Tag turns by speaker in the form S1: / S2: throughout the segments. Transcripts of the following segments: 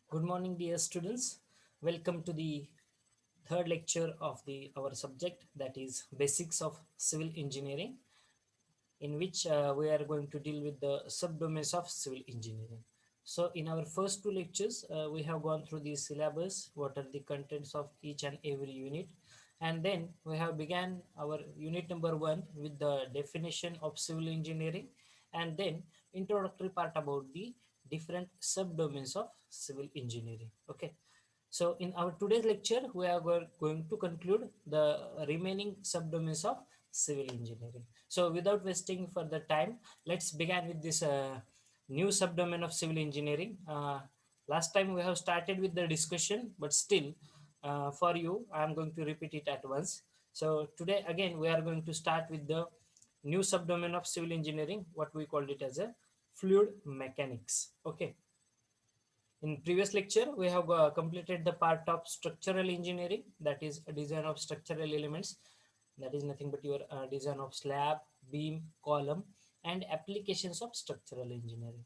S1: Good morning, dear students. Welcome to the third lecture of the our subject, that is Basics of Civil Engineering, in which we are going to deal with the subdomains of civil engineering. So, in our first two lectures, we have gone through the syllabus, what are the contents of each and every unit, and then we have began our unit number one with the definition of civil engineering, and then introductory part about the different subdomains of civil engineering. Okay. So in our today's lecture, we are going to conclude the remaining subdomains of civil engineering. So without wasting further time, let's begin with this new subdomain of civil engineering. Last time we have started with the discussion, but still for you, I am going to repeat it at once. So today again, we are going to start with the new subdomain of civil engineering, what we called it as a fluid mechanics. Okay. In previous lecture, we have completed the part of structural engineering, that is a design of structural elements, that is nothing but your design of slab, beam, column and applications of structural engineering.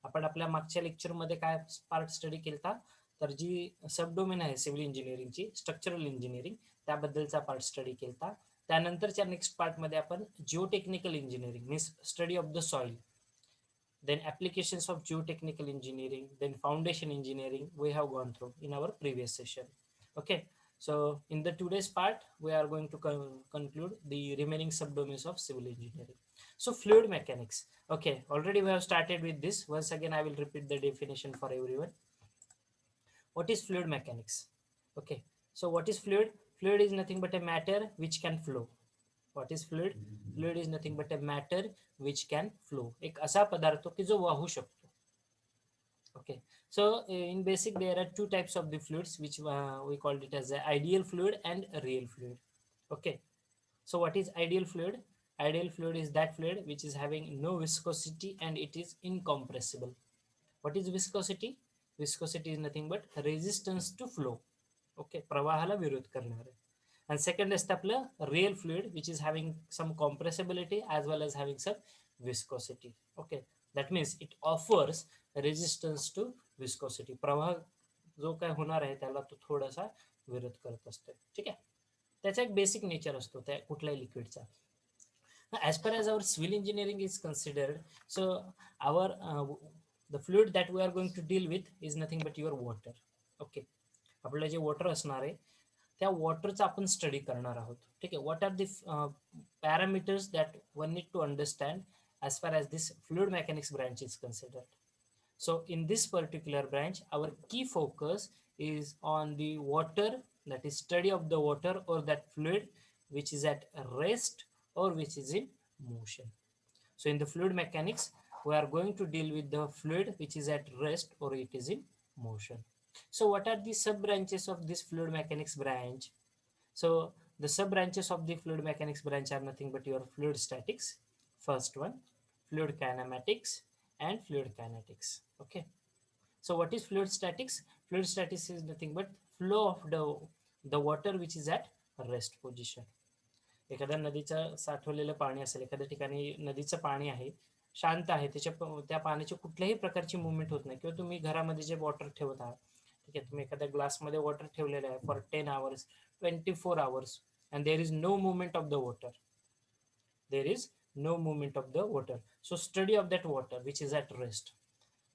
S1: आपण आपल्या मागच्या लेक्चरमध्ये काय part study केलता, तर जी subdomain आहे civil इंजिनिअरिंगची structural engineering त्याबद्दलचा part study केलता. त्यानंतरच्या नेक्स्ट पार्टमध्ये आपण geotechnical engineering means study of the soil, then applications of geotechnical engineering, then foundation engineering we have gone through in our previous session. Okay, so in the today's part we are going to conclude the remaining subdomains of civil engineering. So fluid mechanics. Okay, already we have started with this. Once again I will repeat the definition for everyone. What is fluid mechanics? Okay, so what is fluid? Fluid is nothing but a matter which can flow. What is fluid? Fluid is nothing but a matter which can flow. एक असा पदार्थ की जो वाहू शकतो. Okay, so in basic there are two types of the fluids which we called it as a ideal fluid and a real fluid. Okay, so what is ideal fluid? Ideal fluid is that fluid which is having no viscosity and it is incompressible. What is viscosity? Viscosity is nothing but resistance to flow. Okay, प्रवाहाला विरोध करणारे. And second is आपलं real fluid which is having some compressibility as well as having some viscosity. Okay, that means it offers resistance to viscosity. प्रवाह जो काय होणार आहे त्याला तो थोडासा विरोध करत असतो. ठीक आहे, त्याचा एक बेसिक नेचर असतो त्या कुठल्याही लिक्विडचा. As far as our civil engineering is considered, so our the fluid that we are going to deal with is nothing but your water. Okay, आपलं जे वॉटर असणार आहे त्या वॉटरचा आपण स्टडी करणार आहोत. ठीक आहे, what are the parameters that one need to understand as far as this fluid mechanics branch is considered. So in this particular branch, our key focus is on the water, that is study of the water or that fluid which is at rest or which is in motion. So in the fluid mechanics, we are going to deal with the fluid which is at rest or it is in motion. So what are the sub branches of this fluid mechanics branch? So the sub branches of the fluid mechanics branch are nothing but your fluid statics, first one, fluid kinematics and fluid kinetics. Okay, so what is fluid statics? Fluid statics is nothing but flow of the water which is at rest position. एखाद्या नदीचं साठवलेलं पाणी असेल, एखाद्या ठिकाणी नदीचं पाणी आहे, शांत आहे, त्या पाण्याची कुठल्याही प्रकारची मुवमेंट होत नाही, किंवा तुम्ही घरामध्ये जे वॉटर ठेवत आहात, ठीक आहे, तुम्ही एखाद्या ग्लासमध्ये वॉटर ठेवलेलं आहे for 10 hours, 24 hours and there is no movement of the water, there is no movement of the water. So study of that water which is at rest,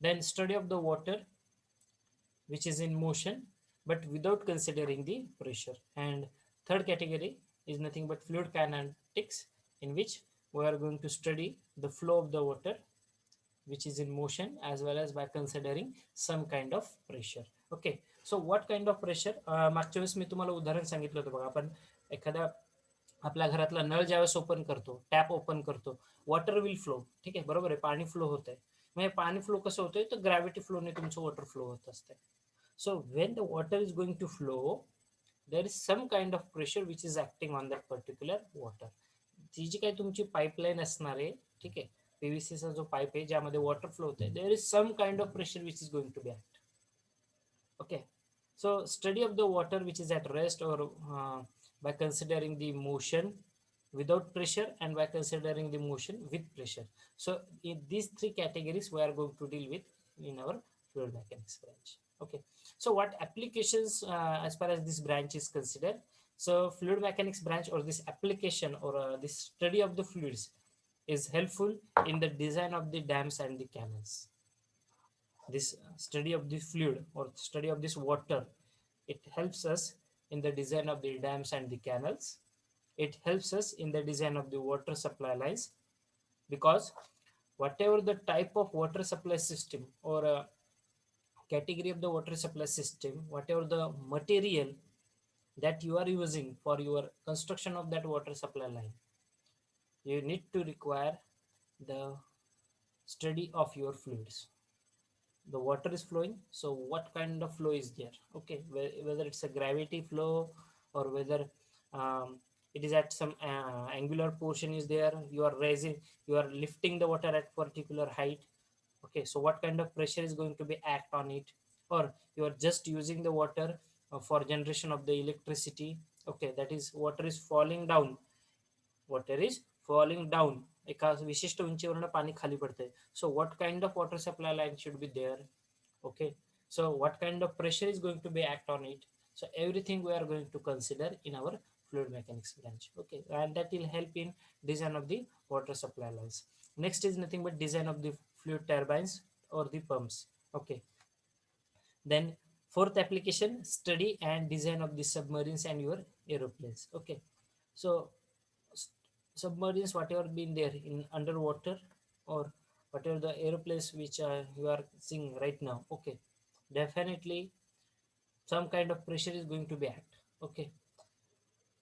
S1: then study of the water which is in motion but without considering the pressure. And third category is nothing but fluid kinetics, in which we are going to study the flow of the water which is in motion as well as by considering some kind of pressure. Okay, so what kind of pressure? मागच्या वेळेस मी तुम्हाला उदाहरण सांगितलं होतं बघा, आपण एखाद्या आपल्या घरातला नळ ज्यावेळेस ओपन करतो, टॅप ओपन करतो, वॉटर विल फ्लो. ठीक आहे, बरोबर आहे, पाणी फ्लो होत आहे. म्हणजे पाणी फ्लो कसं होतंय, तर ग्रॅव्हिटी फ्लोने तुमचं वॉटर फ्लो होत असते. So when the water is going to flow, there is some kind of pressure which is acting on that particular water. ती जी काही तुमची पाईपलाईन असणार आहे, ठीक आहे, पीव्हीसीचा जो पाईप आहे ज्यामध्ये वॉटर फ्लो होत आहे, there is some kind of pressure which is going to be act. Okay, so study of the water which is at rest or by considering the motion without pressure and by considering the motion with pressure. So in these three categories we are going to deal with in our fluid mechanics branch. Okay, so what applications as far as this branch is considered? So fluid mechanics branch, or this application, or this study of the fluids, is helpful in the design of the dams and the canals. This study of the fluid or study of this water, it helps us in the design of the dams and the canals. It helps us in the design of the water supply lines, because whatever the type of water supply system, or category of the water supply system, whatever the material that you are using for your construction of that water supply line, you need to require the study of your fluids. The water is flowing, so what kind of flow is there? Okay, whether it's a gravity flow, or whether it is at some angular portion is there, you are raising, you are lifting the water at particular height. Okay, so what kind of pressure is going to be act on it, or you are just using the water for generation of the electricity. Okay, that is, water is falling down, water is falling down, एका विशिष्ट उंचीवरनं पाणी खाली पडतंय. So what kind of water supply line should be there? Okay, so what kind of pressure is going to be act on it? So everything we are going to consider in our fluid mechanics branch. Okay, and that will help in design of the water supply lines. Next is nothing but design of the fluid turbines or the pumps. Okay, then fourth application, study and design of the submarines and your aeroplanes. Okay, so submarines, whatever been there in underwater, or whatever the aeroplanes which you are seeing right now. Okay, definitely some kind of pressure is going to be act. Okay,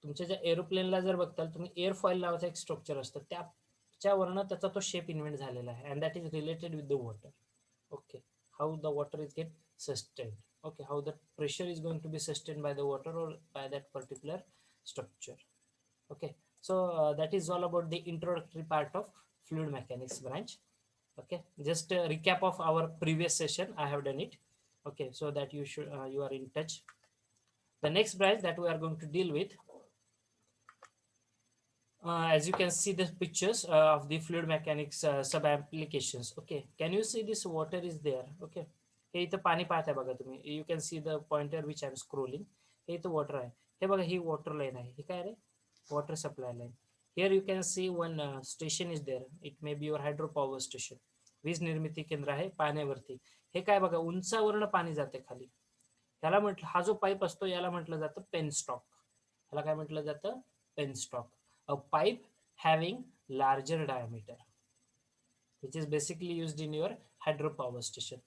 S1: तुमच्या ज्या एरोप्लेनला जर बघताल तुम्ही, एअरफॉईल नावाचं एक structure असतं, त्याच्यावरनं त्याचा तो शेप इन्व्हेंट झालेला आहे, and that is related with the water. Okay, how the water is get sustained. Okay, how the pressure is going to be sustained by the water or by that particular structure. Okay, so that is all about the introductory part of fluid mechanics branch. Okay, just a recap of our previous session, I have done it. Okay, so that you should you are in touch. The next branch that we are going to deal with, as you can see the pictures of the fluid mechanics sub applications. Okay, can you see this water is there? Okay, हे इथं पाणी पाहताय बघा तुम्ही, you can see the pointer which I am scrolling. हे इथं water आहे, हे बघा ही वॉटर लाईन आहे, हे काय रे, water supply line. Here you can see one station is there, it may be your hydro power station, वीज निर्मिती केंद्र आहे पाण्यावरती. हे काय बघा, उंचावरनं पाणी जाते खाली. ह्याला म्हटलं, हा जो पाईप असतो याला म्हटलं जातं पेनस्टॉक. ह्याला काय म्हटलं जातं, penstock. A pipe having larger diameter, which is basically used in your hydropower station.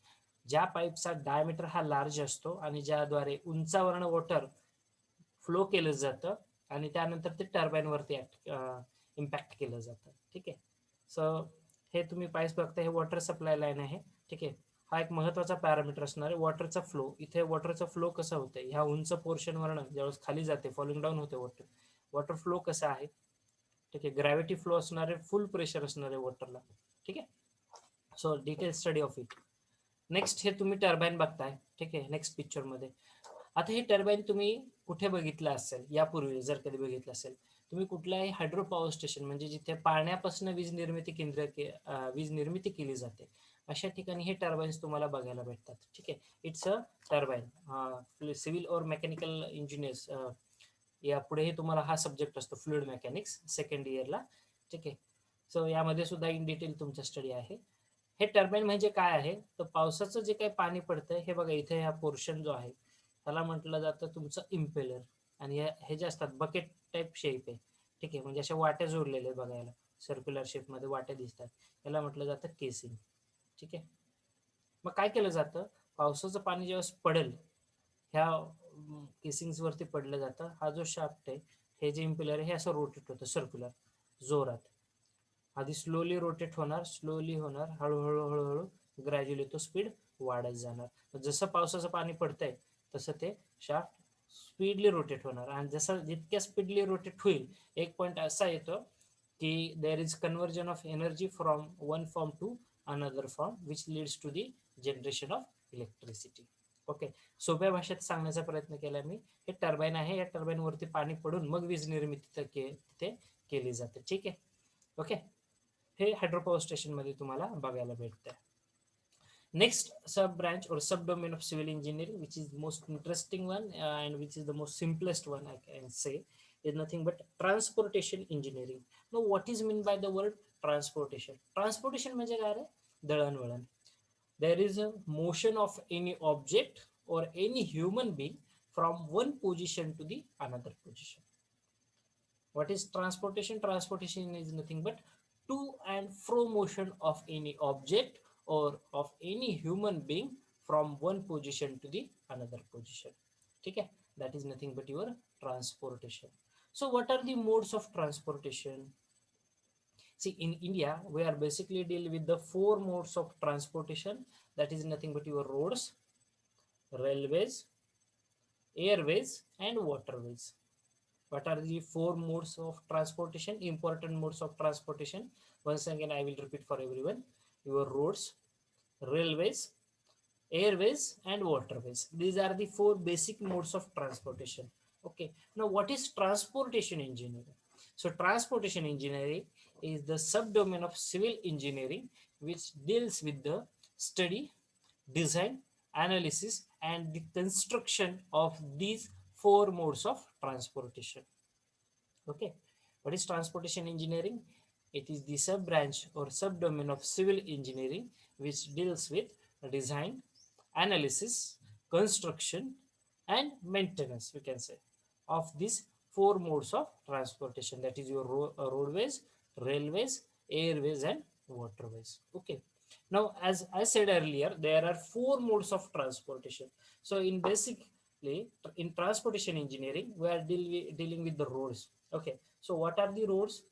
S1: ज्या पाईपचा डायमीटर हा लार्ज असतो आणि ज्याद्वारे उंचावरनं वॉटर फ्लो केलं जातं आणि त्यानंतर ते टर्बाईनवरती इम्पॅक्ट केलं जातं. ठीक आहे, सो हे तुम्ही पाईप बघता, हे वॉटर सप्लाय लाईन आहे. ठीक आहे, हा एक महत्वाचा पॅरामीटर असणार आहे, वॉटरचा फ्लो. इथे वॉटरचा फ्लो कसा होतंय, ह्या उंच पोर्शनवरनं ज्यावेळेस खाली जाते, फॉलिंग डाऊन होते वॉटर, वॉटर फ्लो कसा आहे. ठीक आहे, ग्रॅव्हिटी फ्लो असणार आहे, फुल प्रेशर असणार आहे वॉटरला. ठीक आहे, so detail study of it. Next हे तुम्ही टर्बाईन बघताय. ठीक आहे, नेक्स्ट पिक्चरमध्ये. आता हे टर्बाईन तुम्ही कुठे बघितलं असेल यापूर्वी, जर कधी बघितलं असेल तुम्ही, कुठल्याही हायड्रो पॉवर स्टेशन, म्हणजे जिथे पाण्यापासून वीज निर्मिती वीज निर्मिती केली जाते, अशा ठिकाणी हे टर्बाईन्स तुम्हाला बघायला भेटतात. ठीक आहे, इट्स अ टर्बाईन. सिव्हिल और मेकॅनिकल इंजिनियर्स या पुढेही तुम्हाला हा सब्जेक्ट असतो, फ्लुइड मेकॅनिक्स, सेकंड इयरला. ठीक आहे, सो यामध्ये सुद्धा इन डिटेल तुमचा स्टडी आहे. हे टर्बाईन म्हणजे काय आहे, तर पावसाचं जे काही पाणी पडतंय, हे बघा इथे हा पोर्शन जो आहे त्याला म्हटलं जातं तुमचं इम्पेलर. आणि हे जे असतात बकेट टाईप शेप आहे. ठीक आहे, म्हणजे अशा वाट्या जोडलेल्या बघायला, सर्क्युलर शेपमध्ये वाट्या दिसतात, याला म्हटलं जातं केसिंग. ठीक आहे, मग काय केलं जातं, पावसाचं पाणी ज्यावेळेस पडेल ह्या केसिंग्सवरती पडलं जातं. हा जो शाफ्ट आहे, हे जे इम्पेलर आहे, हे असं रोटेट होतं सर्क्युलर जोरात. आधी स्लोली रोटेट होणार, स्लोली होणार, हळूहळू हळूहळू ग्रॅज्युअली तो स्पीड वाढत जाणार. जसं पावसाचं पाणी पडतंय तसं ते शाफ्ट स्पीडली रोटेट होणार, आणि जसं जितक्या स्पीडली रोटेट होईल, एक पॉईंट असा येतो की there is conversion of energy from one form to another form, which leads to the generation of electricity. Okay, सोप्या भाषेत सांगण्याचा प्रयत्न केला मी. हे टर्बाईन आहे, या टर्बाईनवरती पाणी पडून मग वीज निर्मिती तिथे केली जाते. ठीक आहे, ओके, हे हायड्रो पॉवर स्टेशनमध्ये तुम्हाला बघायला भेटतं. Next sub branch or sub domain of civil engineering, which is the most interesting one and which is the most simplest one, I can say, is nothing but transportation engineering. Now, what is meant by the word transportation? Transportation म्हणजे काय रे? दळणवळण. There is a motion of any object or any human being from one position to the another position. What is transportation? Transportation is nothing but to and fro motion of any object or of any human being from one position to the another position. Okay, that is nothing but your transportation. So what are the modes of transportation? See, in India, we are basically deal with the four modes of transportation. That is nothing but your roads, railways, airways, and waterways. What are the four modes of transportation, important modes of transportation? Once again, I will repeat for everyone: your roads, railways, airways, and waterways. These are the four basic modes of transportation. Okay, now what is transportation engineering? So transportation engineering is the subdomain of civil engineering which deals with the study, design, analysis, and the construction of these four modes of transportation. Okay, what is transportation engineering? It is the sub branch or subdomain of civil engineering which deals with design, analysis, construction, and maintenance, we can say, of these four modes of transportation. That is your roadways, railways, airways, and waterways. Okay. Now, as I said earlier, there are four modes of transportation. So, in basically, in transportation engineering, we are dealing with the roads. Okay. So, what are the roads?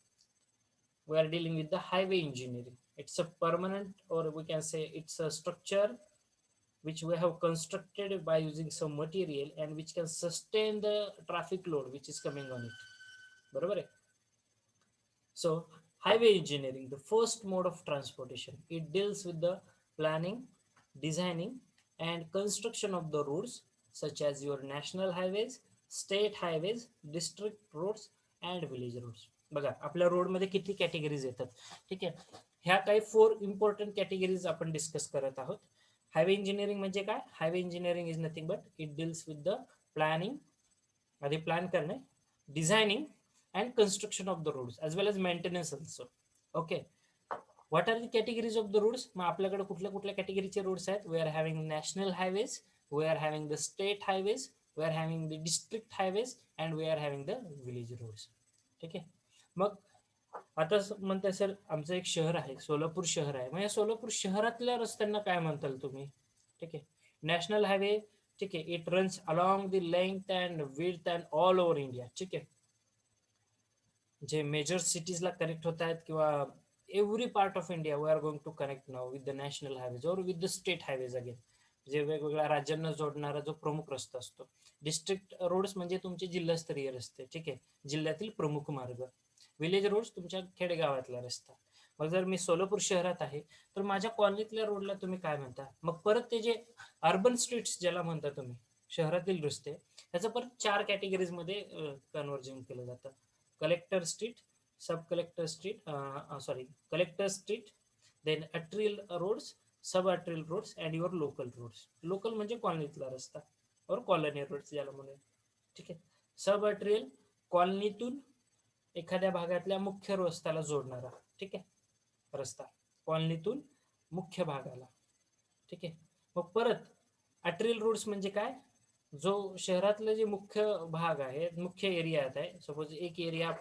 S1: We are dealing with the highway engineering. It's a permanent, or we can say it's a structure which we have constructed by using some material and which can sustain the traffic load which is coming on it. बरोबर आहे? So, highway engineering, the first mode of transportation, it deals with the planning, designing, and construction of the roads such as your national highways, state highways, district roads, and village roads. बघा आपल्या रोडमध्ये किती categories येतात. ठीक आहे, ह्या काही four important categories आपण discuss करत आहोत. हायवे इंजिनिअरिंग म्हणजे काय? Highway engineering is nothing but it deals with the planning, आधी प्लॅन करणे, designing and construction of the roads as well as maintenance also. Okay, what are the categories of the roads? मग आपल्याकडे कुठल्या कुठल्या कॅटेगरीचे roads आहेत? We are having national highways, we are having the state highways, we are having the district highways and we are having the village roads. ठीक आहे, मग आता म्हणताय सर आमचं एक शहर आहे, सोलापूर शहर आहे, मग या सोलापूर शहरातल्या रस्त्यांना काय म्हणताल तुम्ही? ठीक आहे, नॅशनल हायवे. ठीक आहे, it runs along the length and width and all over India. ठीक आहे, जे मेजर सिटीजला कनेक्ट होत आहेत किंवा every part of India we are going to connect now with the national highways or with the state highways again, जे वेगवेगळ्या राज्यांना जोडणारा जो प्रमुख रस्ता असतो. डिस्ट्रिक्ट रोड्स म्हणजे तुमचे जिल्हास्तरीय रस्ते. ठीक आहे, जिल्ह्यातील प्रमुख मार्ग. विलेज रोड्स तुमच्या खेडेगावातला रस्ता. मग जर मी सोलापूर शहरात आहे तर माझ्या कॉलनीतल्या रोडला तुम्ही काय म्हणता? मग परत ते जे अर्बन स्ट्रीट्स ज्याला म्हणता तुम्ही, शहरातील रस्ते, ह्याचं परत चार कॅटेगरीजमध्ये कन्व्हर्जन केलं जातं. Collector street, sub collector street, sorry collector street, then arterial roads, sub arterial roads and your local roads. Local म्हणजे कॉलनीतला रस्ता और कॉलनी रोड्स ज्याला म्हणूया. ठीक आहे, सब अट्रियल कॉलनीतून एखाद्या भागातल्या मुख्य रस्त्याला जोडणारा. ठीक आहे, रस्ता कॉलनीतून मुख्य भागाला. ठीक आहे, मग परत अट्रियल रोड्स म्हणजे काय? जो शहरातलं जे मुख्य भाग आहे, मुख्य एरियात आहे, सपोज एक एरिया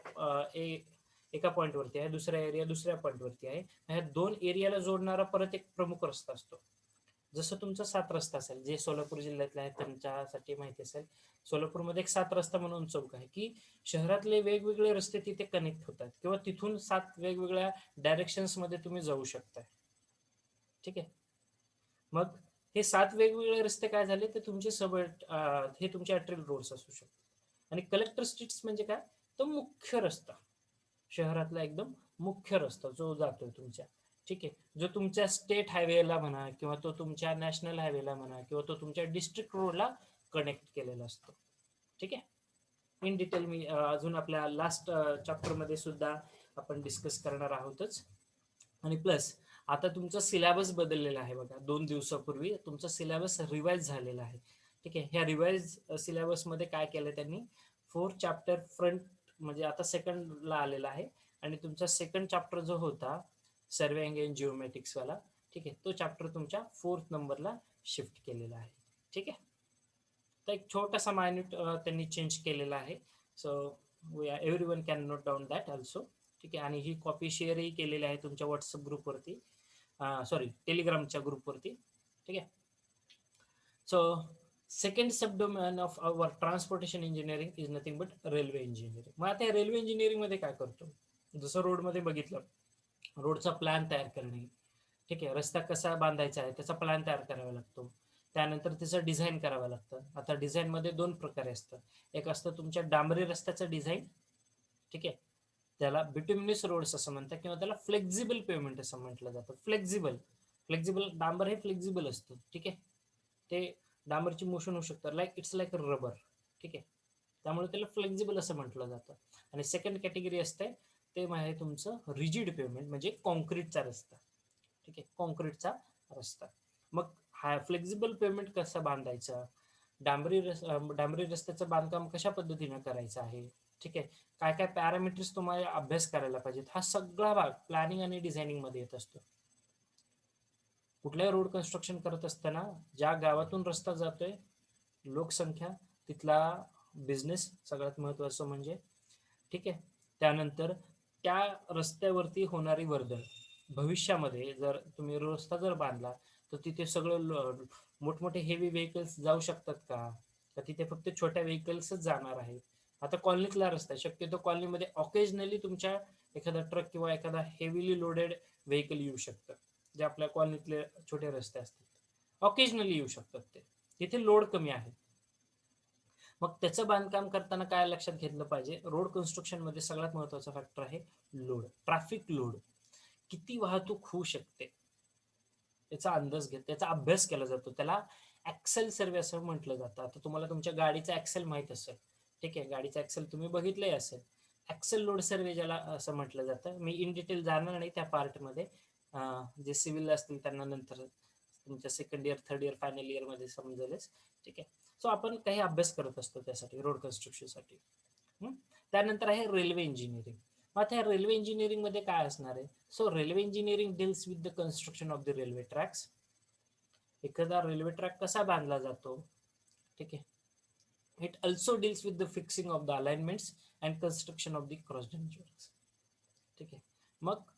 S1: एका पॉईंटवरती आहे, दुसरा एरिया दुसऱ्या पॉईंटवरती आहे, ह्या दोन एरियाला जोडणारा परत एक प्रमुख रस्ता असतो. जसं तुमचा सात रस्ता असेल, जे सोलापूर जिल्ह्यातले आहेत त्यांच्यासाठी माहिती असेल, सोलापूरमध्ये एक सात रस्ता म्हणून चौक आहे की शहरातले वेगवेगळे रस्ते तिथे कनेक्ट होतात किंवा तिथून सात वेगवेगळ्या डायरेक्शन्समध्ये तुम्ही जाऊ शकताय. ठीक आहे, मग हे सात वेगवेगळे रस्ते काय झाले ते तुमचे हे तुमचे अट्रियल रोड्स असू शकतात. आणि कलेक्टर स्ट्रीट्स म्हणजे काय? तो मुख्य रस्ता, शहरातला एकदम मुख्य रस्ता जो जातोय तुमच्या. ठीक आहे, जो तुमच्या स्टेट हायवेला म्हणा किंवा तो तुमच्या नॅशनल हायवेला म्हणा किंवा तो तुमच्या डिस्ट्रिक्ट रोडला कनेक्ट केलेला असतो. ठीक आहे, इन डिटेल मी अजून आपल्या लास्ट चॅप्टरमध्ये सुद्धा आपण डिस्कस करणार आहोतच. आणि प्लस आता तुमचा सिलेबस बदललेला आहे बघा, 2 दिवसापूर्वी तुमचा सिलेबस रिवाइज झालेला आहे. ठीक आहे, ह्या रिवाइज सिलेबसमध्ये काय केलं त्यांनी, 4 चॅप्टर फ्रंट म्हणजे आता सेकंडला आलेला आहे, आणि तुमचा सेकंड चॅप्टर जो होता सर्वेइंग अँड जिओमॅटिक्स वाला, ठीक आहे, तो चॅप्टर तुमच्या 4th नंबरला शिफ्ट केलेला आहे. ठीक आहे, तर एक छोटासा मायन्यूट त्यांनी चेंज केलेला आहे. So every one can note down that also. ठीक आहे, आणि ही कॉपी शेअरही केलेली आहे तुमच्या व्हॉट्सअप ग्रुपवरती, सॉरी टेलिग्रामच्या ग्रुपवरती. ठीक आहे. So second sub domain of our transportation engineering is nothing but railway engineering. मग आता रेल्वे इंजिनिअरिंग मध्ये काय करतो, जसं रोडमध्ये बघितलं, रोडचा प्लॅन तयार करणे. ठीक आहे, रस्ता कसा बांधायचा आहे त्याचा प्लॅन तयार करावा लागतो. त्यानंतर त्याचं डिझाईन करावं लागतं. आता डिझाईनमध्ये 2 प्रकारे असतं. एक असतं तुमच्या डांबरी रस्त्याचं डिझाईन. ठीक आहे, त्याला बिट्युमिनस रोड्स असं म्हणतात, किंवा त्याला फ्लेक्झिबल पेमेंट असं म्हटलं जातं. फ्लेक्झिबल फ्लेक्झिबल डांबर हे फ्लेक्झिबल असतं. ठीक आहे, ते डांबरची मोशन होऊ शकतं, इट्स लाईक रबर. ठीक आहे, त्यामुळे त्याला फ्लेक्झिबल असं म्हटलं जातं. आणि सेकंड कॅटेगरी असते ते आहे तुमचं रिजिड पेमेंट, म्हणजे कॉन्क्रीटचा रस्ता. ठीक आहे, कॉन्क्रीटचा रस्ता. मग हा फ्लेक्झिबल पेमेंट कसं बांधायचं, डांबरी रस्त्याचं बांधकाम कशा पद्धतीनं करायचं आहे. ठीक आहे, काय काय पॅरामीटर्स तुम्हाला अभ्यास करायला पाहिजेत, हा सगळा भाग प्लॅनिंग आणि डिझायनिंग मध्ये येत असतो. कुठल्याही रोड कन्स्ट्रक्शन करत असताना ज्या गावातून रस्ता जातोय, लोकसंख्या, तिथला बिझनेस सगळ्यात महत्वाचं म्हणजे. ठीक आहे, त्यानंतर त्या रस्त्यावरती होणारी वर्दळ. भविष्यामध्ये जर तुम्ही रस्ता जर बांधला तर तिथे सगळं मोठमोठे हेवी व्हेकल्स जाऊ शकतात का, तर तिथे फक्त छोट्या व्हेकल्सच जाणार आहेत. आता कॉलनीतला रस्ता, शक्यतो कॉलनीमध्ये ऑकेजनली तुमच्या एखादा ट्रक किंवा एखादा हेवीली लोडेड व्हेकल येऊ शकतं. जे आपल्या कॉलनीतले छोटे रस्ते असतात ऑकेजनली येऊ शकतात, ते तिथे लोड कमी आहे. मग त्याचं बांधकाम करताना काय लक्षात घेतलं पाहिजे, रोड कन्स्ट्रक्शन मध्ये सगळ्यात महत्वाचा फॅक्टर आहे लोड, ट्रॅफिक लोड. किती वाहतूक होऊ शकते त्याचा अंदाज घेत, त्याचा अभ्यास केला जातो. त्याला ऍक्सेल सर्वे असं म्हटलं जातं. आता तुम्हाला तुमच्या गाडीचा ऍक्सेल माहित असेल. ठीक आहे, गाडीचा ऍक्सेल तुम्ही बघितलंही असेल. ऍक्सेल लोड सर्वे ज्याला असं म्हटलं जातं. मी इन डिटेल जाणार नाही त्या पार्टमध्ये, जे सिव्हिल असतील त्यांना नंतर तुमच्या second year, third year, final year मध्ये समजेलच. ठीक आहे, सो आपण काही अभ्यास करत असतो त्यासाठी, रोड कन्स्ट्रक्शनसाठी. त्यानंतर आहे रेल्वे इंजिनिअरिंग. आता रेल्वे इंजिनिअरिंग मध्ये काय असणार आहे, so railway engineering deals with the construction of the railway tracks. एखादा रेल्वे ट्रॅक कसा बांधला जातो. ठीक आहे, it also deals with the fixing of the alignments and construction of the cross works. ठीक आहे, मग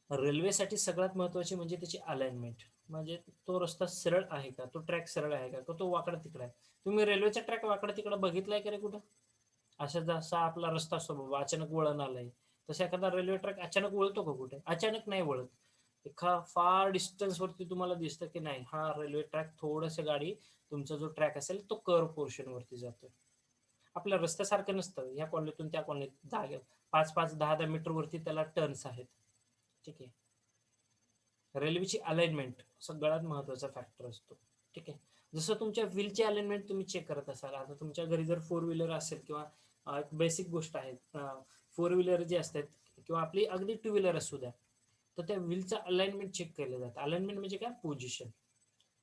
S1: रेल्वेसाठी सगळ्यात महत्वाची म्हणजे त्याची अलाइनमेंट. म्हणजे तो रस्ता सरळ आहे का, तो ट्रॅक सरळ आहे का, तो वाकडा तिकडा आहे. तुम्ही रेल्वेचा ट्रॅक वाकडा तिकडा बघितलाय का रे कुठं, अशा जसा आपला रस्ता असतो बाबा, अचानक वळण आलंय, तसं एखादा रेल्वे ट्रॅक अचानक वळतो का कुठे, अचानक नाही वळत. एका फार डिस्टन्स वरती तुम्हाला दिसतं की नाही, हा रेल्वे ट्रॅक थोडस गाडी, तुमचा जो ट्रॅक असेल तो कर्व पोर्शन वरती जातोय. आपल्या रस्त्यासारखं नसतं, ह्या कॉलनीतून त्या कॉलनीत जागे 5-5, 10-10 मीटर वरती त्याला टर्न्स आहेत. ठीक आहे, रेल्वेची अलाइनमेंट सगळ्यात महत्वाचा फॅक्टर असतो. ठीक आहे, जसं तुमच्या व्हीलची अलाइनमेंट तुम्ही चेक करत असाल, आता तुमच्या घरी जर 4 व्हीलर असेल, किंवा एक बेसिक गोष्ट आहे, 4 व्हीलर जे असतात किंवा आपली अगदी 2 व्हीलर असू द्या, तर त्या व्हीलचं अलाइनमेंट चेक केलं जातं. अलाइनमेंट म्हणजे काय, पोझिशन.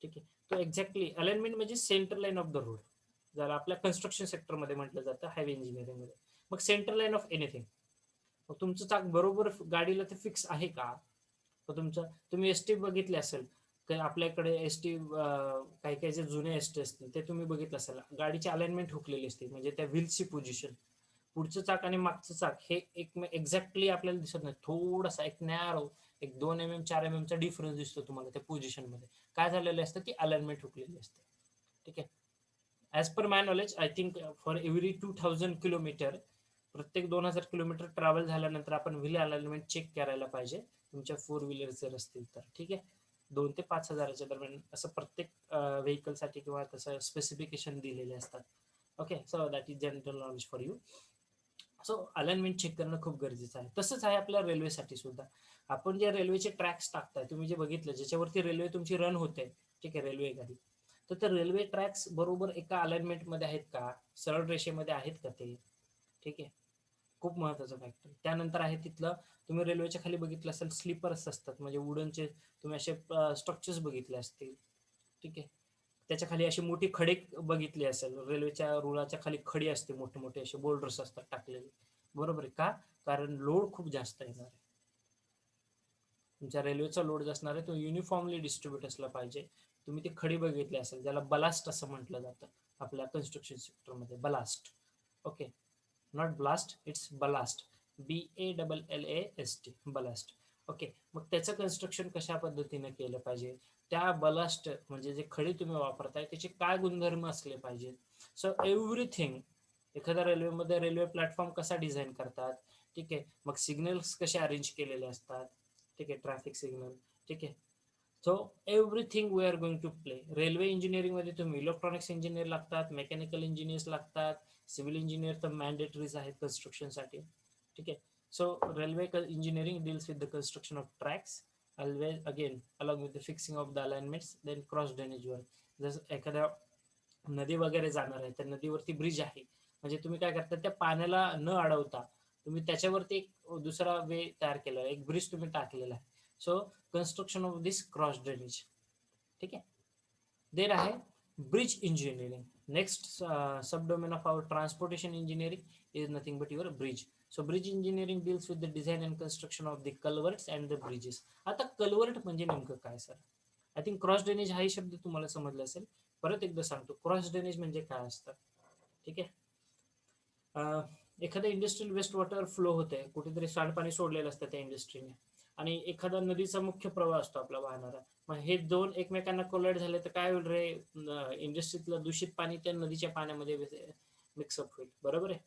S1: ठीक आहे, तो एक्झॅक्टली अलाइनमेंट म्हणजे centre line of the road, ज्याला आपल्या कन्स्ट्रक्शन सेक्टरमध्ये म्हटलं जातं, हायवे इंजिनिअरिंगमध्ये. मग सेंटर लाईन ऑफ एनिथिंग, मग तुमचं चाक बरोबर गाडीला ते फिक्स आहे का. तर तुमचं, तुम्ही एस टी बघितले असेल, काही आपल्याकडे एस टी, काही काही जे जुने एस टी असतील ते तुम्ही बघितलं असेल, गाडीची अलाइनमेंट हुकलेली असते, म्हणजे त्या व्हील्सची पोझिशन, पुढचं चाक आणि मागचं चाक हे एक एक्झॅक्टली आपल्याला दिसत नाही, थोडासा एक नॅरो, एक 2 mm 4 mm चा डिफरन्स दिसतो तुम्हाला त्या पोझिशन मध्ये. काय झालेलं असतं की अलाइनमेंट हुकलेली असते. ठीक आहे, as per my knowledge, I think for every 2000 kilometre, प्रत्येक 2000 किलोमीटर ट्रॅव्हल झाल्यानंतर आपण व्हील अलाइनमेंट चेक करायला पाहिजे, तुमच्या 4 व्हीलर जर असतील तर. ठीक आहे, 2 ते 5 हजाराच्या दरम्यान असं प्रत्येक व्हेकलसाठी किंवा तसं स्पेसिफिकेशन दिलेले असतात. Okay, so that is general knowledge for you. So alignment check करणं खूप गरजेचं आहे. तसंच आहे आपल्या रेल्वेसाठी सुद्धा. आपण जे रेल्वेचे ट्रॅक्स टाकताय, तुम्ही जे बघितलं ज्याच्यावरती रेल्वे तुमची रन होते, ठीक आहे, रेल्वे गाडी, तर ते रेल्वे ट्रॅक्स बरोबर एका अलाइनमेंट मध्ये आहेत का, सरळ रेषेमध्ये आहेत का ते. ठीक आहे, खूप महत्वाचा फॅक्टर. त्यानंतर आहे तिथलं, तुम्ही रेल्वेच्या खाली बघितलं असेल स्लीपर्स असतात, म्हणजे वुडनचे तुम्ही असे स्ट्रक्चर्स बघितले असतील. ठीक आहे. त्याच्या खाली अशी मोठी खडे बघितली असेल, रेल्वेच्या रुळाच्या खाली खडी असते, मोठे मोठे असे बोल्डर्स असतात टाकलेले. बरोबर आहे का? कारण लोड खूप जास्त येणार आहे. तुमच्या रेल्वेचा लोड जो असणार आहे तो युनिफॉर्मली डिस्ट्रीब्यूट असला पाहिजे. तुम्ही ती खडी बघितली असेल, ज्याला बलास्ट असं म्हटलं जातं आपल्या कन्स्ट्रक्शन सेक्टरमध्ये, blast. Okay, not blast, it's blast. BALLAST, blast. Okay, मग त्याचं कन्स्ट्रक्शन कशा पद्धतीने केलं पाहिजे, त्या बलास्ट म्हणजे जे खडी तुम्ही वापरताय त्याचे काय गुणधर्म असले पाहिजे. So everything. एखाद्या रेल्वेमध्ये रेल्वे प्लॅटफॉर्म कसा डिझाईन करतात, ठीक आहे, मग सिग्नल्स कसे अरेंज केलेले असतात, ठीक आहे, ट्रॅफिक सिग्नल, ठीक आहे. So everything we are going to play. Railway engineering मध्ये तुम्ही इलेक्ट्रॉनिक्स इंजिनियर लागतात, मेकॅनिकल इंजिनियर्स लागतात, सिव्हिल इंजिनियर तर मॅन्डेटरीज आहेत कन्स्ट्रक्शनसाठी. ठीक आहे. So railway engineering deals with the construction of tracks, always again along with the fixing of the alignments, then cross drainage work. जसं एखाद्या नदी वगैरे जाणार आहे, त्या नदीवरती ब्रिज आहे, म्हणजे तुम्ही काय करता, त्या पाण्याला न अडवता तुम्ही त्याच्यावरती एक दुसरा वे तयार केला, एक ब्रिज तुम्ही टाकलेला आहे. So construction of this cross drainage. ठीक आहे. देर आहे bridge engineering. Next sub domain of our transportation engineering is nothing but your bridge. So bridge engineering deals with the design and construction of the culverts and the bridges. आता culvert म्हणजे नेमकं काय sir? I think cross drainage हाही शब्द तुम्हाला समजला असेल. परत एकदा सांगतो, क्रॉस ड्रेनेज म्हणजे काय असतं. ठीक आहे. एखाद्या इंडस्ट्रियल वेस्ट वॉटर फ्लो होते, कुठेतरी सांडपाणी सोडलेलं असतं त्या इंडस्ट्रीने, आणि एखादा नदीचा मुख्य प्रवाह असतो आपला वाहणारा. मग हे दोन एकमेकांना कोलाईड झाले तर काय होईल रे, इंडस्ट्रीतलं दूषित पाणी त्या नदीच्या पाण्यामध्ये मिक्सअप होईल. बरोबर आहे.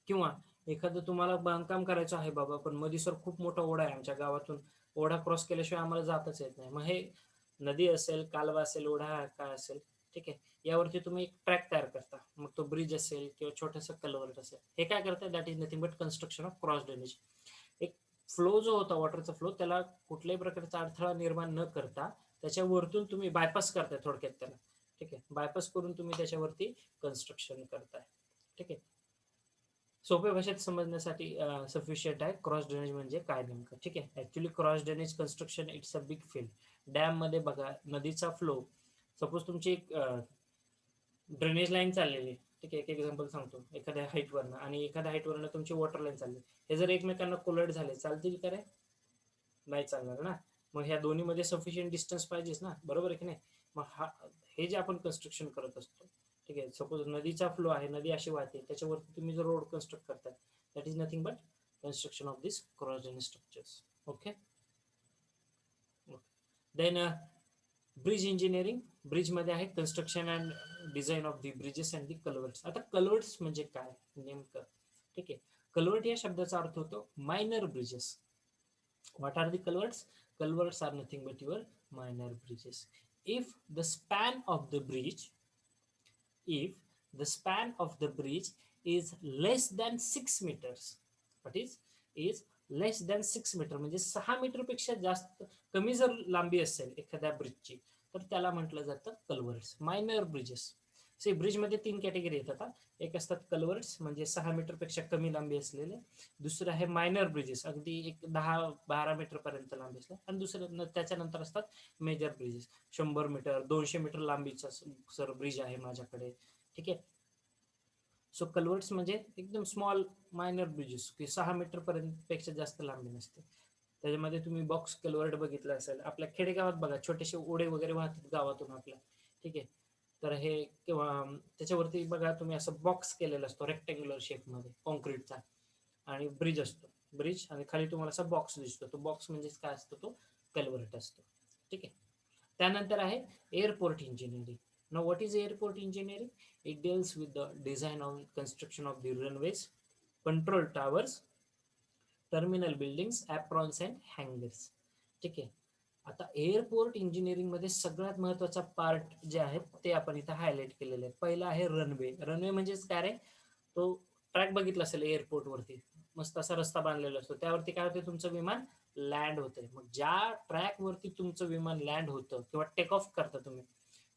S1: किंवा एखादं तुम्हाला बांधकाम करायचं आहे बाबा, पण मध्ये सर खूप मोठा ओढा आहे आमच्या गावातून, ओढा क्रॉस केल्याशिवाय आम्हाला जातच येत नाही. मग हे नदी असेल, कालवा असेल, ओढा काय असेल, ठीक आहे, यावरती तुम्ही एक ट्रॅक तयार करता. मग तो ब्रिज असेल किंवा छोटंसं कल्वर्ट असेल, हे काय करतं, that is nothing but construction of cross drainage. एक फ्लो जो होता वॉटरचा फ्लो, त्याला कुठल्याही प्रकारचा अडथळा निर्माण न करता त्याच्या वरतून तुम्ही बायपास करताय थोडक्यात त्याला. ठीक आहे, बायपास करून तुम्ही त्याच्यावरती कन्स्ट्रक्शन करताय. ठीक आहे. सोप्या भाषेत समजण्यासाठी सफिशियंट आहे क्रॉस ड्रेनेज म्हणजे काय नेमकं. ठीक आहे. Actually cross drainage construction it's a big field. Dam मध्ये बघा, नदीचा फ्लो, सपोज तुमची एक ड्रेनेज लाईन चाललेली, ठीक आहे, एक एक्झाम्पल सांगतो, एखाद्या हाईटवरनं आणि एखाद्या हाईटवरनं तुमची वॉटर लाईन चालली, हे जर एकमेकांना कोलॅड झाले, चालतील का रे? नाही चालणार ना. मग ह्या दोन्हीमध्ये सफिशियंट डिस्टन्स पाहिजेच ना, बरोबर आहे की नाही. मग हे जे आपण कन्स्ट्रक्शन करत असतो, ठीक आहे, सपोज नदीचा फ्लो आहे, नदी अशी वाहते, त्याच्यावरती तुम्ही जर रोड कन्स्ट्रक्ट करताय, that is nothing but construction of this cross drainage structures. Okay. Then bridge engineering. Bridge मध्ये आहे construction and design of the bridges and the culverts. आता कल्वर्ट्स म्हणजे काय नेमकं? ठीक आहे. कल्वर्ट या शब्दाचा अर्थ होतो minor bridges. What are the culverts? Culverts are nothing but your minor bridges. If the span of the bridge, if the span of the bridge is less than 6 meters, what is less than 6 meter, म्हणजे 6 metre पेक्षा जास्त कमी जर लांबी असेल एखाद्या ब्रिजची, तर त्याला म्हटलं जातं कल्वर्ट्स, मायनर ब्रिजेस. से ब्रिजमध्ये 3 कॅटेगरी येतात. एक असतात कल्वर्ट्स, म्हणजे 6 मीटर पेक्षा कमी लांबी असलेले. दुसरं आहे मायनर ब्रिजेस, अगदी एक 10-12 मीटर पर्यंत लांबी असले. आणि दुसरं त्याच्यानंतर असतात मेजर ब्रिजेस, 100 मीटर 200 मीटर लांबीचा सर ब्रिज आहे माझ्याकडे. ठीक आहे. सो कल्वर्ट्स म्हणजे एकदम स्मॉल मायनर ब्रिजेस, की 6 मीटर पर्यंत पेक्षा जास्त लांबी नसते. त्याच्यामध्ये तुम्ही बॉक्स कल्वर्ट बघितलं असेल, आपल्या खेडेगावात बघा, छोटेसे ओढे वगैरे वाहतात गावातून आपल्या. ठीक आहे. तर हे किंवा त्याच्यावरती बघा तुम्ही असं बॉक्स केलेला असतो रेक्टँग्युलर शेपमध्ये कॉन्क्रीटचा, आणि ब्रिज असतो, ब्रिज, आणि खाली तुम्हाला असा बॉक्स दिसतो, तो बॉक्स म्हणजे काय असतो, तो कल्वर्ट असतो. ठीक आहे. त्यानंतर आहे airport engineering. Now what is airport engineering? It deals with the design of construction of the runways, control towers, terminal buildings, aprons and hangars. ठीक आहे. आता एअरपोर्ट इंजिनिअरिंग मध्ये सगळ्यात महत्वाचा पार्ट जे आहे ते आपण इथं हायलाइट केलेले आहे. पहिला आहे रनवे. रनवे म्हणजेच काय रे, तो ट्रॅक बघितला असेल एअरपोर्ट वरती, मस्त असा रस्ता बांधलेला असतो, त्यावरती काय होते, तुमचं विमान लँड होते. मग ज्या ट्रॅक वरती तुमचं विमान लँड होतं किंवा टेक ऑफ करता तुम्ही,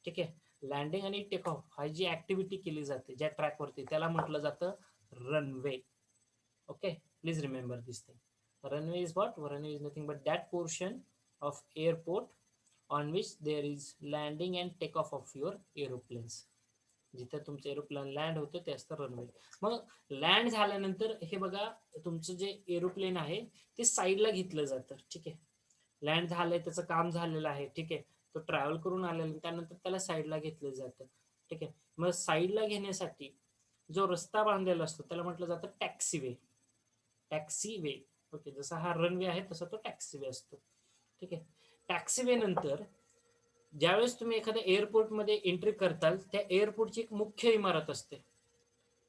S1: ठीक आहे, लँडिंग आणि टेक ऑफ हा जी ऍक्टिव्हिटी केली जाते ज्या ट्रॅक वरती, त्याला म्हटलं जातं runway. Okay, please remember this thing. Runway is what? Runway is nothing but that portion of airport on which there is landing and takeoff of your aeroplanes. जिथे तुमचं एरोप्लेन लँड होतं ते असतं रनवे. मग लँड झाल्यानंतर हे बघा, तुमचं जे एरोप्लेन आहे ते साईडला घेतलं जातं. ठीक आहे, लँड झालंय, त्याचं काम झालेलं आहे. ठीक आहे, तो ट्रॅव्हल करून आलेला, त्यानंतर त्याला साईडला घेतलं जातं. ठीक आहे, मग साईडला घेण्यासाठी जो रस्ता बांधलेला असतो त्याला म्हटलं जातं टॅक्सी वे. टॅक्सी वे. ओके, जसा हा रनवे आहे तसा तो टॅक्सी वे असतो. ठीक आहे, टॅक्सी वे नंतर ज्यावेळेस तुम्ही एखाद्या एअरपोर्टमध्ये एंट्री करताल, त्या एअरपोर्टची एक मुख्य इमारत असते.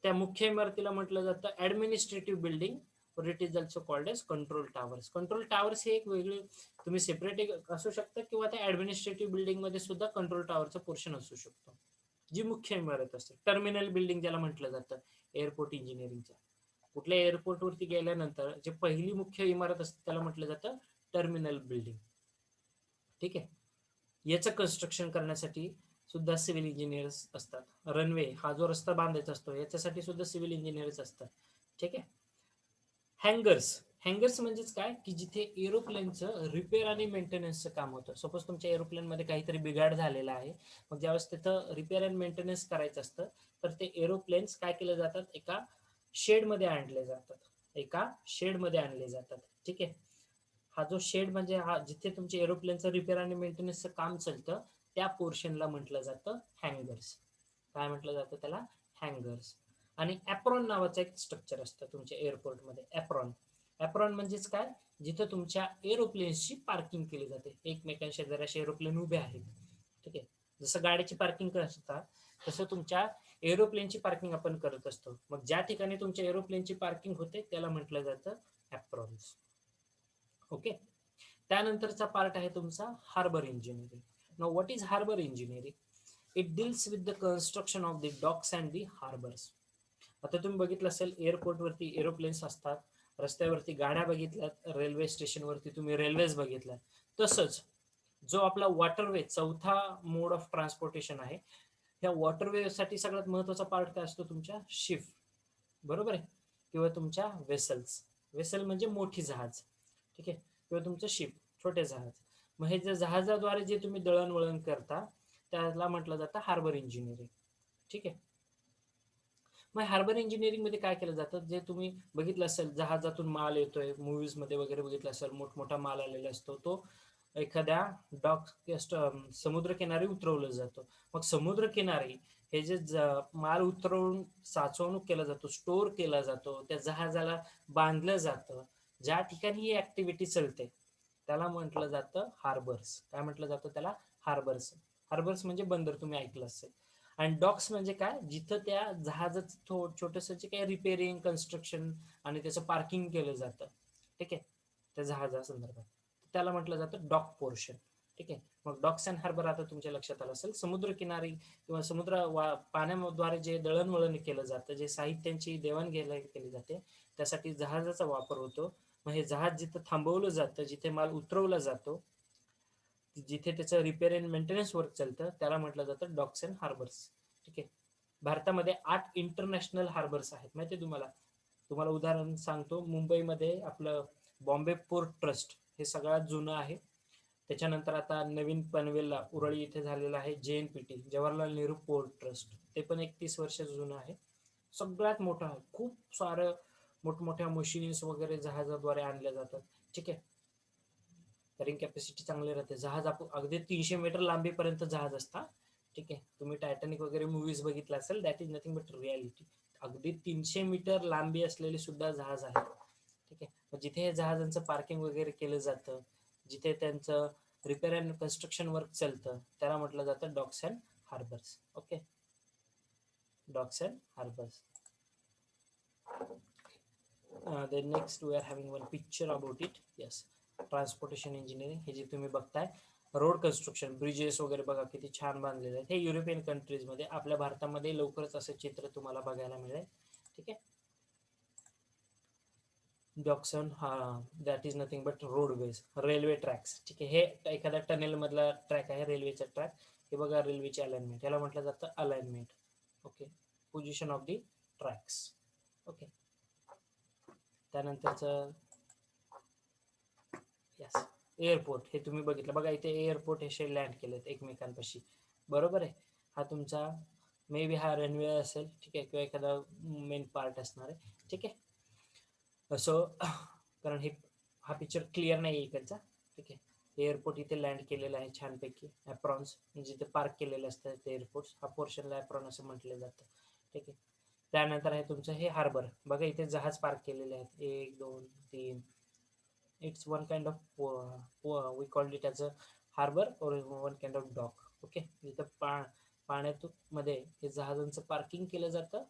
S1: त्या मुख्य इमारतीला म्हटलं जातं ऍडमिनिस्ट्रेटिव्ह बिल्डिंग, और it is also called as control towers. Control towers हे एक वेगळे तुम्ही सेपरेट एक असू शकतं, किंवा त्या ऍडमिनिस्ट्रेटिव्ह बिल्डिंग मध्ये सुद्धा कंट्रोल टावरचं पोर्शन असू शकतो. जी मुख्य इमारत असते, टर्मिनल बिल्डिंग ज्याला म्हटलं जातं एअरपोर्ट इंजिनिअरिंगच्या. कुठल्या एअरपोर्टवरती गेल्यानंतर जे पहिली मुख्य इमारत असते त्याला म्हटलं जातं टर्मिनल बिल्डिंग. ठीक आहे, याचं कन्स्ट्रक्शन करण्यासाठी सुद्धा सिव्हिल इंजिनियर्स असतात. रनवे हा जो रस्ता बांधायचा असतो याच्यासाठी सुद्धा सिव्हिल इंजिनियर्स असतात. ठीक आहे, हँगर्स. हँगर्स म्हणजेच काय, की जिथे एरोप्लेनचं रिपेअर आणि मेंटेनन्सचं काम होतं. सपोज तुमच्या एरोप्लेनमध्ये काहीतरी बिघाड झालेला आहे, मग ज्यावेळेस तिथं रिपेअर अँड मेंटेनन्स करायचं असतं, तर ते एरोप्लेन्स काय केले जातात, एका शेडमध्ये आणले जातात. एका शेडमध्ये आणले जातात. ठीक आहे, हा जो शेड म्हणजे हा जिथे तुमच्या एरोप्लेनचं रिपेअर आणि मेंटेनन्सचं काम चालतं, त्या पोर्शनला म्हटलं जातं हँगर्स. काय म्हटलं जातं त्याला? हँगर्स. आणि ॲप्रॉन नावाचं एक स्ट्रक्चर असतं तुमच्या एअरपोर्टमध्ये. ॲप्रॉन. ॲप्रॉन म्हणजेच काय, जिथं तुमच्या एरोप्लेन्सची पार्किंग केली जाते. एकमेकांशी जर असे एरोप्लेन उभे आहेत. ठीक आहे, जसं गाडीची पार्किंग करतात तसं तुमच्या एरोप्लेनची पार्किंग आपण करत असतो. मग ज्या ठिकाणी तुमच्या एरोप्लेनची पार्किंग होते त्याला म्हटलं जातं ॲप्रॉन्स. ओके, त्यानंतरचा पार्ट आहे तुमचा harbour engineering. Now what is harbour engineering? It deals with the construction of the docks and the harbours. आता तुम्ही बघितलं असेल एअरपोर्टवरती एरोप्लेन्स असतात, रस्त्यावरती गाड्या बघितल्यात, रेल्वे स्टेशनवरती तुम्ही रेल्वेज बघितल्यात. तसंच जो आपला वॉटरवे, चौथा मोड ऑफ ट्रान्सपोर्टेशन आहे, ह्या वॉटरवे साठी सगळ्यात महत्वाचा पार्ट काय असतो? तुमच्या शिप. बरोबर आहे, किंवा तुमच्या वेसल्स. वेसल म्हणजे मोठी जहाज. ठीक आहे, किंवा तुमचं शिप, छोटे जहाज. मग हे जे जहाजाद्वारे जे तुम्ही दळणवळण करता त्याला म्हटलं जातं हार्बर इंजिनिअरिंग. ठीक आहे, मग हार्बर इंजिनिअरिंग मध्ये काय केलं जातं, जे तुम्ही बघितलं असेल जहाजातून माल येतोय, मूवीज मध्ये वगैरे बघितलं असेल, मोठमोठा माल आलेला असतो, तो एखाद्या डॉक समुद्रकिनारी उतरवलं जातो. मग समुद्रकिनारी हे जे माल उतरवून साचवणूक केला जातो, स्टोअर केला जातो, त्या जहाजाला बांधलं जातं, ज्या ठिकाणी ही ऍक्टिव्हिटी चालते त्याला म्हटलं जातं हार्बर्स. काय म्हटलं जातं त्याला? हार्बर्स. हार्बर्स म्हणजे बंदर, तुम्ही ऐकलं असेल. आणि डॉक्स म्हणजे काय, जिथं त्या जहाजाचं छोटंसं जे काही रिपेअरिंग, कन्स्ट्रक्शन आणि त्याचं पार्किंग केलं जातं. ठीक आहे, त्या जहाजासंदर्भात त्याला म्हटलं जातं डॉक पोर्शन. ठीक आहे, मग डॉक्स अँड हार्बर आता तुमच्या लक्षात आलं असेल. समुद्रकिनारी किंवा पाण्याद्वारे जे दळणवळण केलं जातं, जे साहित्यांची देवाणघेवाण केली जाते, त्यासाठी जहाजाचा वापर होतो. मग हे जहाज जिथं थांबवलं जातं, जिथे माल उतरवला जातो, जिथे त्याचं रिपेअर अँड मेंटेनन्स वर्क चालतं, त्याला म्हटलं जातं डॉक्स अँड हार्बर्स. ठीक आहे, भारतामध्ये 8 इंटरनॅशनल हार्बर्स आहेत, माहिती आहे तुम्हाला. तुम्हाला उदाहरण सांगतो, मुंबईमध्ये आपलं बॉम्बे पोर्ट ट्रस्ट हे सगळ्यात जुनं आहे. त्याच्यानंतर आता नवीन पनवेलला उरळी इथे झालेलं आहे JNPT, Jawaharlal Nehru port trust, ते पण 31 वर्ष जुनं आहे. सगळ्यात मोठं आहे. खूप सारं मोठमोठ्या मशीन्स वगैरे जहाजाद्वारे आणल्या जातात. ठीक आहे, कॅरिंग कॅपॅसिटी चांगली राहते. जहाज अगदी 300 मीटर लांबीपर्यंत जहाज असतात. ठीक आहे, तुम्ही टायटॅनिक वगैरे मूवीज बघितला असेल, that is nothing but reality. अगदी 300 मीटर लांबी असलेले सुद्धा जहाज आहे. ठीक आहे, मग जिथे हे जहाजांचं पार्किंग वगैरे केलं जातं, जिथे त्यांचं रिपेअर अँड कन्स्ट्रक्शन वर्क चालतं, त्याला म्हटलं जातं docks and harbours. Okay, docks and harbours. then next we are having one picture about it. Yes, transportation engineering. हे जे तुम्ही बघताय रोड कन्स्ट्रक्शन, ब्रिजेस वगैरे बघा किती छान बांधलेले आहेत. हे युरोपियन कंट्रीजमध्ये, आपल्या भारतामध्ये लवकरच असं चित्र तुम्हाला बघायला मिळेल. ठीक आहे, डॉक्सन हा that is nothing but roadways, railway tracks. ठीक आहे, हे एखाद्या टनेल मधला ट्रॅक आहे, रेल्वेचा ट्रॅक. हे बघा रेल्वेची अलाइनमेंट, याला म्हटलं जातं alignment. Okay, position of the tracks. Okay, त्यानंतरचं यस एअरपोर्ट, हे तुम्ही बघितलं बघा, इथे एअरपोर्ट हे लँड केलेत एकमेकांपाशी, बरोबर आहे. हा तुमचा मे बी हा रनवे असेल, ठीक आहे, किंवा एखादा मेन पार्ट असणार आहे, ठीक आहे. सो कारण हा पिक्चर क्लिअर नाही आहे इकडचा, ठीक आहे. एअरपोर्ट इथे लँड केलेला आहे छानपैकी, ॲप्रॉन्स जिथे पार्क केलेले असतात ते एअरपोर्ट्स, हा पोर्शनला ॲप्रॉन असं म्हटलं जातं, ठीक आहे. त्यानंतर आहे तुमचं हे हार्बर, बघा इथे जहाज पार्क केलेले आहेत 1 2 3. It's one kind of we called it as a harbour or one kind of dock, okay. जिथं पाण्यात मध्ये हे जहाजांचं पार्किंग केलं जातं,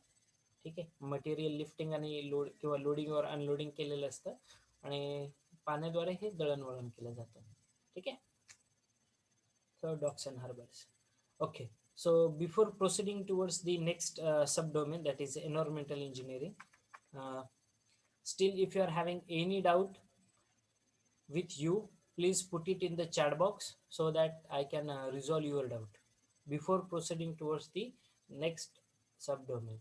S1: ठीक आहे. मटेरियल लिफ्टिंग आणि लोड किंवा लोडिंगवर अनलोडिंग केलेलं असतं आणि पाण्याद्वारे हे दळणवळण केलं जातं, ठीक आहे. So docks and harbors. Okay. So before proceeding towards the next subdomain, that is environmental engineering, uh, still if you are having any doubt with you, please put it in the chat box so that I can resolve your doubt before proceeding towards the next subdomain.